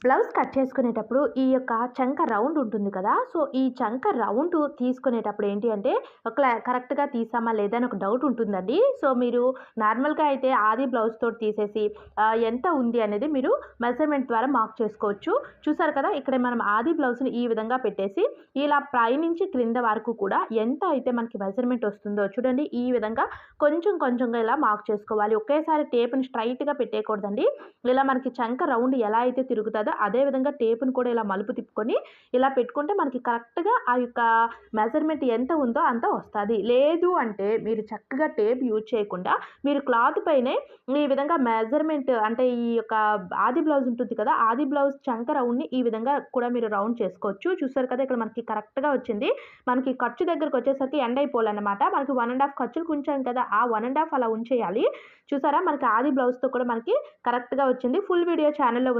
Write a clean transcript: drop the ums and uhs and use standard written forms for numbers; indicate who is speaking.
Speaker 1: Blouse cut చేసుకునేటప్పుడు ఈ యొక్క చంక రౌండ్ ఉంటుంది కదా! సో, ఈ చంక రౌండ్ తీసుకునేటప్పుడు ఏంటి అంటే కరెక్ట్‌గా తీసామా లేదా అని ఒక డౌట్ ఉంటుందండి. సో, మీరు నార్మల్‌గా అయితే ఆది బ్లౌజ్ తోటి తీసేసి ఎంత ఉంది అనేది మీరు మెజర్‌మెంట్ ద్వారా మార్క్ చేసుకోవచ్చు. చూసారు కదా! ఇక్కడ మనం ఆది బ్లౌజ్‌ని ఈ విధంగా పెట్టేసి ఇలా పైనుంచి క్రింద వరకు కూడా ఎంత అయితే మనకి మెజర్‌మెంట్ వస్తుందో చూడండి ఈ విధంగా కొంచెం కొంచెంగా ఇలా మార్క్ చేసుకోవాలి. ఒకేసారి టేప్‌ని స్ట్రెయిట్‌గా పెట్టేయకూడదండి. ఇలా మనకి చంక రౌండ్ ఎలా అయితే తిరుగుతదో అదే విధంగా టేప్‌ని కూడా ఇలా మలుపు తిప్పుకొని ఇలా పెట్టుకుంటే మనకి కరెక్ట్‌గా ఆ యొక్క మెజర్‌మెంట్ ఎంత ఉందో అంత వస్తది. లేదు అంటే మీరు చక్కగా టేప్ యూజ్ చేయకుండా మీరు క్లాత్ పైనే ఈ విధంగా మెజర్‌మెంట్ అంటే ఈ యొక్క ఆది బ్లౌజ్ ఉంటుంది కదా! ఆది బ్లౌజ్ చంక రౌండ్‌ని ఈ విధంగా కూడా మీరు రౌండ్ చేసుకోవచ్చు. చూసారు కదా! ఇక్కడ మనకి కరెక్ట్‌గా వచ్చింది. మనకి ఖర్చు దగ్గరకొచ్చేసరికి ఎండ్ అయిపోవాలన్నమాట. మనకి 1 ½ ఖర్చులకు ఉంచాం కదా! ఆ 1 ½ అలా ఉంచేయాలి. చూసారా? మనకి ఆది బ్లౌజ్‌తో కూడా మనకి కరెక్ట్‌గా వచ్చింది. ఫుల్ వీడియో ఛానెల్‌లో ఉంది.